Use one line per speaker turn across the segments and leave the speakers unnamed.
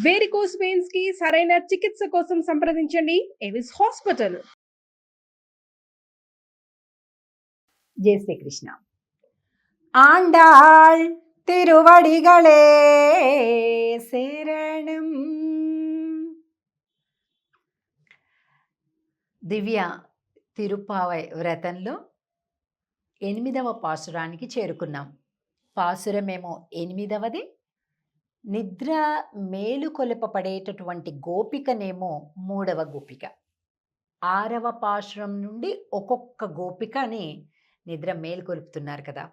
Varicose veins కి సరైన చికిత్స కోసం సంప్రదించండి ఎవిస్ హాస్పిటల్.
జై శ్రీకృష్ణ. ఆండాళ్ తిరువడిగళే శరణం. దివ్య తిరుపావై వ్రతంలో 8వ పాసురానికి చేరుకున్నాం. పాసురమేమో 8వది. నిద్ర మేలుకొలపబడేటటువంటి గోపికనేమో 3వ గోపిక. 6వ పాశురం నుండి ఒక్కొక్క గోపికని నిద్ర మేలుకొలుపుతున్నారు కదా.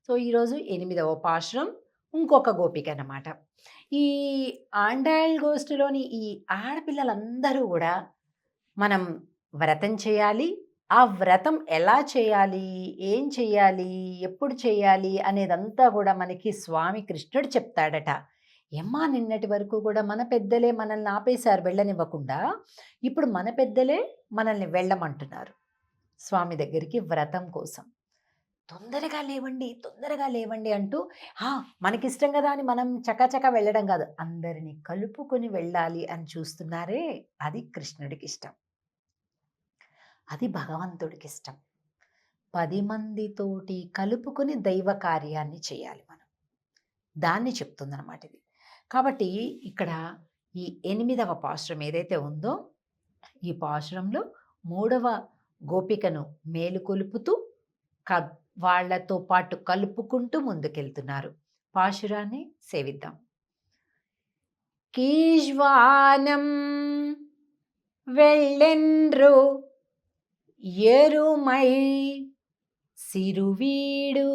సో ఈరోజు 8వ పాశురం ఇంకొక గోపిక అన్నమాట. ఈ ఆండాళ్ గోష్ఠిలోని ఈ ఆడపిల్లలందరూ కూడా మనం వ్రతం చేయాలి, ఆ వ్రతం ఎలా చేయాలి, ఏం చేయాలి, ఎప్పుడు చేయాలి అనేదంతా కూడా మనకి స్వామి కృష్ణుడు చెప్తాడట. ఏమ్మా, నిన్నటి వరకు కూడా మన పెద్దలే మనల్ని ఆపేశారు వెళ్ళనివ్వకుండా, ఇప్పుడు మన పెద్దలే మనల్ని వెళ్ళమంటున్నారు స్వామి దగ్గరికి వ్రతం కోసం. తొందరగా లేవండి, తొందరగా లేవండి అంటూ మనకిష్టం కదా అని మనం చకచక వెళ్ళడం కాదు, అందరినీ కలుపుకొని వెళ్ళాలి అని చూస్తున్నారే, అది కృష్ణుడికి ఇష్టం, అది భగవంతుడికి ఇష్టం. 10 మందితోటి కలుపుకొని దైవ కార్యాన్ని చేయాలి మనం, దాన్ని చెప్తుందన్నమాట ఇది. కాబట్టి ఇక్కడ ఈ 8వ పాశురం ఏదైతే ఉందో, ఈ పాశురంలో 3వ గోపికను మేలుకొలుపుతూ వాళ్లతో పాటు కలుపుకుంటూ ముందుకెళ్తున్నారు. పాశురాన్ని సేవిద్దాం. కీజ్వానం వెళ్ళెండ్రు ఎరుమై సిరువీడు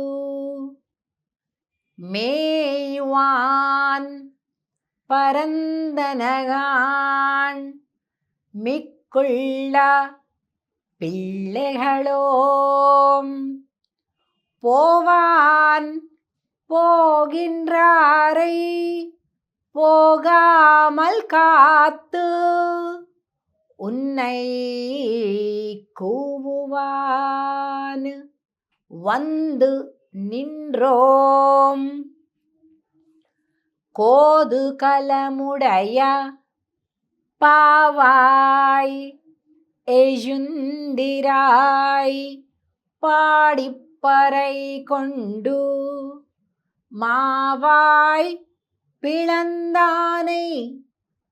மேய்வான் பரந்தனகான் மிக்குள்ள பிள்ளைகளோம் போவான் போகின்றாரை போகாமல் காத்து உன்னை கூவுவான் வந்து நின்றோம் கோது கலமுடைய பாவாய் எஜுந்திராய் பாடிப்பறை கொண்டு மாவாய் பிளந்தானை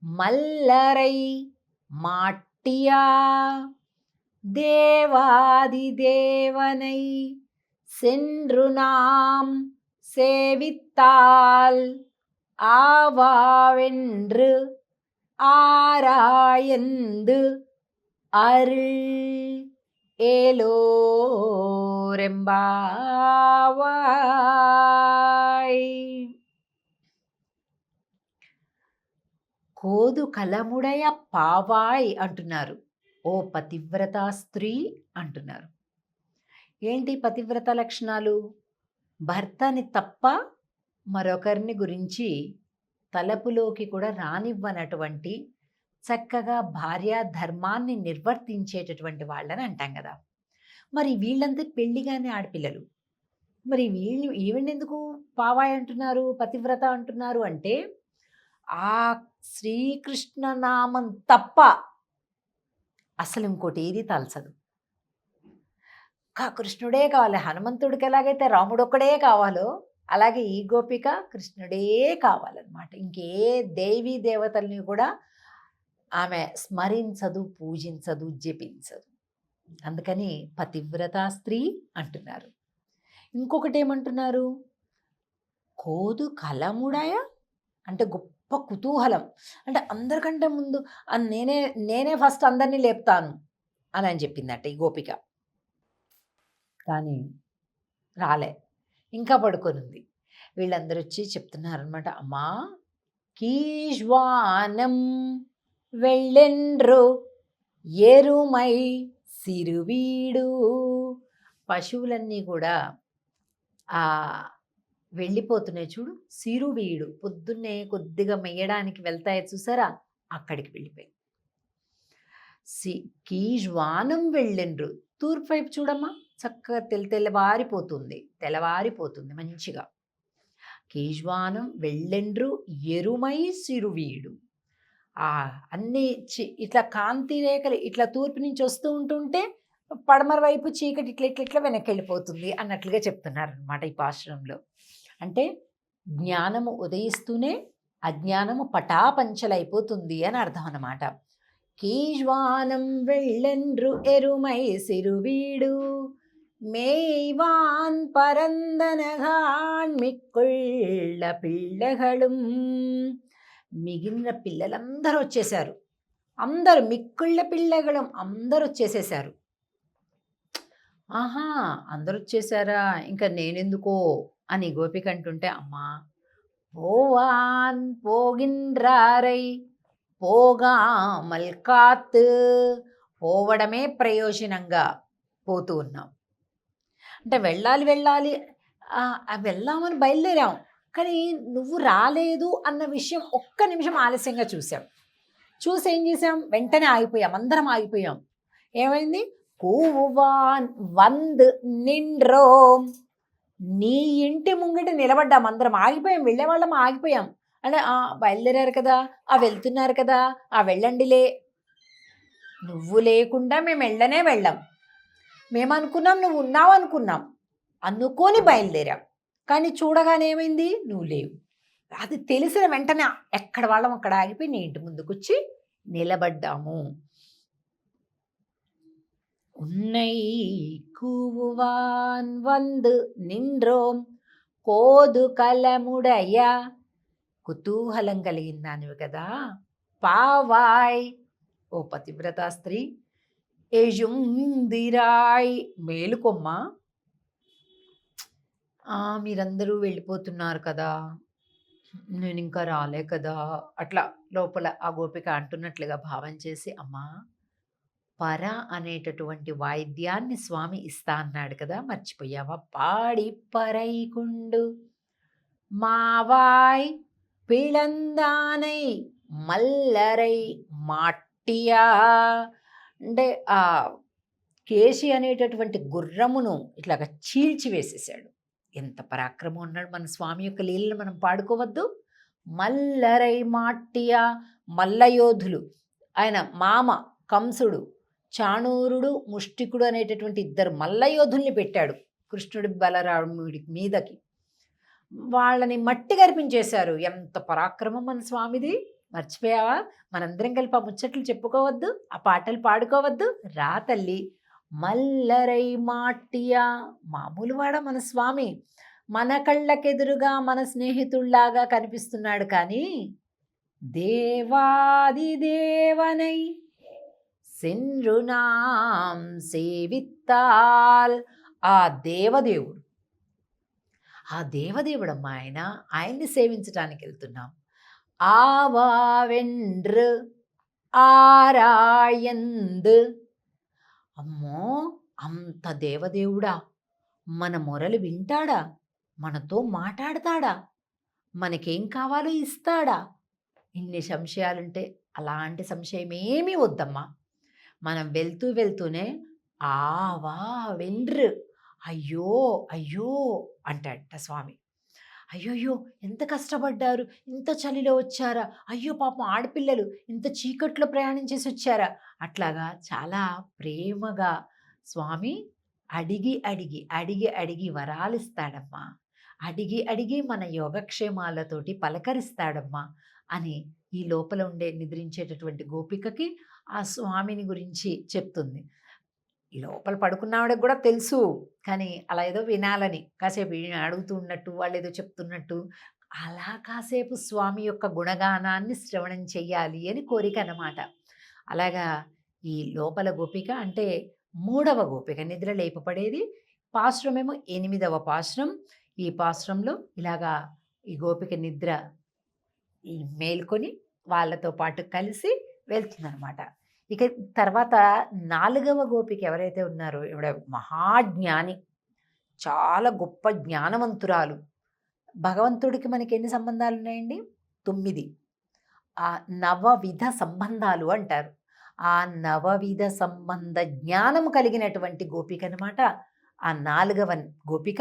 மல்லரை மாட்டியா தேவாதி தேவனை சென்று நாம் சேவித்தால் ஆவாவென்று ஆராயந்து அருள் ఏలోరెంబావాయ్. కోదు కలముడయ పావాయ్ అంటున్నారు, ఓ పతివ్రత స్త్రీ అంటున్నారు. ఏంటి పతివ్రత లక్షణాలు? భర్తని తప్ప మరొకరిని గురించి తలపులోకి కూడా రానివ్వనటువంటి, చక్కగా భార్యా ధర్మాన్ని నిర్వర్తించేటటువంటి వాళ్ళని అంటాం కదా. మరి వీళ్ళంతా పెళ్లిగానే ఆడపిల్లలు, మరి ఈవెండెందుకు పావాయ్ అంటున్నారు, పతివ్రత అంటున్నారు అంటే, ఆ శ్రీకృష్ణ నామం తప్ప అసలు ఇంకోటి ఏది తలచదు. కృష్ణుడే కావాలి. హనుమంతుడికి ఎలాగైతే రాముడు ఒక్కడే కావాలో, అలాగే ఈ గోపిక కృష్ణుడే కావాలన్నమాట. ఇంకే దేవీ దేవతల్ని కూడా ఆమె స్మరించదు, పూజించదు, జపించదు. అందుకని పతివ్రత స్త్రీ అంటున్నారు. ఇంకొకటి ఏమంటున్నారు? కోదు కలముడయ అంటే గొప్ప కుతూహలం, అంటే అందరికంటే ముందు నేనే ఫస్ట్ అందరినీ లేపుతాను అని చెప్పిందట ఈ గోపిక. కానీ రాలే, ఇంకా పడుకొనుంది. వీళ్ళందరూ వచ్చి చెప్తున్నారనమాట, అమ్మా కీజ్వానం వెళ్ళెండ్రు ఎరుమై సిరువీడు. పశువులన్నీ కూడా వెళ్ళిపోతున్నాయి చూడు, సిరువీడు, పొద్దున్నే కొద్దిగా మెయ్యడానికి వెళ్తాయి చూసారా, అక్కడికి వెళ్ళిపోయి. కీజ్వానం వెళ్ళెండ్రు, తూర్పు వైపు చూడమ్మా, చక్కగా తెల్లవారిపోతుంది మంచిగా. కీజ్వానం వెళ్ళెండ్రు ఎరుమై సిరువీడు, అన్ని ఇట్లా కాంతి రేఖలు ఇట్లా తూర్పు నుంచి వస్తూ ఉంటుంటే పడమర వైపు చీకటి ఇట్లా ఇట్లా ఇట్లా వెనక్కి వెళ్ళిపోతుంది అన్నట్లుగా చెప్తున్నారు అనమాట ఈ పాశ్రంలో. అంటే జ్ఞానము ఉదయిస్తూనే అజ్ఞానము పటాపంచలైపోతుంది అని అర్థం అన్నమాట. కీజ్వానం వెళ్ళెండ్రు ఎరుమై సిరువీడు మేయ్వాన్ పరందనగాన్ మిక్కుళ్ళ పిల్లగళం. మిగిలిన పిల్లలందరూ వచ్చేసారు, అందరూ మిక్కుళ్ళ పిల్లగళం అందరూ వచ్చేసేసారు. ఆహా, అందరూ వచ్చేసారా, ఇంకా నేనెందుకో అని గోపిక అంటుంటే, అమ్మా పోవాన్ పోగిన్రారై పోగామల్ కాత్, పోవడమే ప్రయోజనంగా పోతూ ఉన్నాం. అంటే వెళ్ళాలి వెళ్దామని బయలుదేరాం, కానీ నువ్వు రాలేదు అన్న విషయం ఒక్క నిమిషం ఆలస్యంగా చూసాం. చూసి ఏం చేసాం, వెంటనే ఆగిపోయాం, అందరం ఆగిపోయాం. ఏమైంది, కూవాన్ వంద్ నిండ్రోం, నీ ఇంటి ముంగిట నిలబడ్డాం, అందరం ఆగిపోయాం, వెళ్ళేవాళ్ళం ఆగిపోయాం. అంటే బయలుదేరారు కదా, వెళ్తున్నారు కదా, వెళ్ళండిలే. నువ్వు లేకుండా మేము వెళ్ళాం. మేము అనుకున్నాం నువ్వు ఉన్నావు అనుకున్నాం, అనుకొని బయలుదేరాం. కానీ చూడగానే ఏమైంది, నువ్వు లేవు. అది తెలిసిన వెంటనే ఎక్కడ వాళ్ళం అక్కడ ఆగిపోయి నీ ఇంటి ముందుకు వచ్చి నిలబడ్డాము. ఉన్నై కూవాన్ వంద్ నిండ్రోం కోదు కలముడయ్య, కుతూహలం కలిగిందానివి కదా పావాయ్, ఓ పతివ్రత స్త్రీ, ఏజుందిరాయ్, మేలుకొమ్మ, మీరందరూ వెళ్ళిపోతున్నారు కదా, నేను ఇంకా రాలే కదా, అట్లా లోపల ఆ గోపిక అంటున్నట్లుగా భావం చేసి, అమ్మా పర అనేటటువంటి వాయిద్యాన్ని స్వామి ఇస్తా అన్నాడు కదా, మర్చిపోయావా, పాడి పరైకుండు మావాయ్ పిళందానై మల్లరై మాట్టియా. అంటే ఆ కేశి అనేటటువంటి గుర్రమును ఇట్లాగా చీల్చి వేసేసాడు. ఎంత పరాక్రమం ఉన్నాడు మన స్వామి యొక్క లీలను మనం పాడుకోవద్దు. మల్లరై మాట్టియా, మల్లయోధులు, ఆయన మామ కంసుడు, చాణూరుడు, ముష్టికుడు అనేటటువంటి ఇద్దరు మల్లయోధుల్ని పెట్టాడు కృష్ణుడి బలరాముడి మీదకి. వాళ్ళని మట్టి గర్పించేశారు. ఎంత పరాక్రమం మన స్వామిది, మర్చిపోయావా? మనందరం కలిపి ఆ ముచ్చట్లు చెప్పుకోవద్దు, ఆ పాటలు పాడుకోవద్దు? రా తల్లి. మల్లరై మాట్టియా, మామూలు వాడ మన స్వామి, మన కళ్ళకెదురుగా మన స్నేహితుల్లాగా కనిపిస్తున్నాడు, కానీ దేవాది దేవనై సెన్రునాం సేవిత్తాల్, ఆ దేవదేవుడు, ఆ దేవుడమ్మా ఆయన్ని సేవించటానికి వెళ్తున్నాం. ఆవావెండ్రు ఆరాయంద్, అమ్మో అంత దేవదేవుడా, మన మొరలు వింటాడా, మనతో మాట్లాడతాడా, మనకేం కావాలో ఇస్తాడా? ఇన్ని సంశయాలుంటే అలాంటి సంశయం ఏమీ వద్దమ్మా. మనం వెళ్తూనే ఆవా వెండ్రు, అయ్యో అయ్యో అంటాడట స్వామి. అయ్యోయ్యో ఎంత కష్టపడ్డారు, ఇంత చలిలో వచ్చారా, అయ్యో పాపం ఆడపిల్లలు ఇంత చీకట్లో ప్రయాణం చేసి వచ్చారా, అట్లాగా చాలా ప్రేమగా స్వామి అడిగి అడిగి అడిగి అడిగి వరాలిస్తాడమ్మా, అడిగి అడిగి మన యోగక్షేమాలతోటి పలకరిస్తాడమ్మా అని ఈ లోపల ఉండే నిద్రించేటటువంటి గోపికకి ఆ స్వామిని గురించి చెప్తుంది. ఈ లోపల పడుకున్నవాడికి కూడా తెలుసు, కానీ అలా ఏదో వినాలని కాసేపు అడుగుతూ ఉన్నట్టు, వాళ్ళు ఏదో చెప్తున్నట్టు అలా కాసేపు స్వామి యొక్క గుణగానాన్ని శ్రవణం చెయ్యాలి అని కోరిక అన్నమాట. అలాగా ఈ లోపల గోపిక అంటే 3వ గోపిక, నిద్ర లేపబడేది. పాశ్రమేమో 8వ పాశ్రం. ఈ పాశ్రంలో ఇలాగా ఈ గోపిక నిద్ర మేల్కొని వాళ్ళతో పాటు కలిసి వెళ్తుందన్నమాట. ఇక తర్వాత 4వ గోపిక ఎవరైతే ఉన్నారో, ఈవిడ మహాజ్ఞాని, చాలా గొప్ప జ్ఞానవంతురాలు. భగవంతుడికి మనకి ఎన్ని సంబంధాలు ఉన్నాయండి? 9. ఆ నవవిధ సంబంధాలు అంటారు. ఆ నవవిధ సంబంధ జ్ఞానము కలిగినటువంటి గోపిక అనమాట ఆ 4వ గోపిక.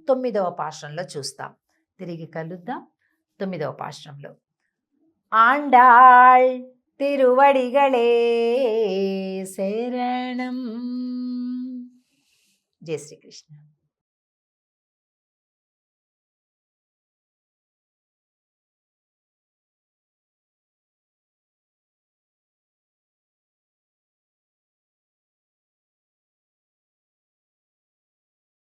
9వ పాశ్రంలో చూస్తాం. తిరిగి కలుద్దాం 9వ పాశ్రంలో. ఆండాళ్ తిరువడిగళే శరణం. జై శ్రీకృష్ణ.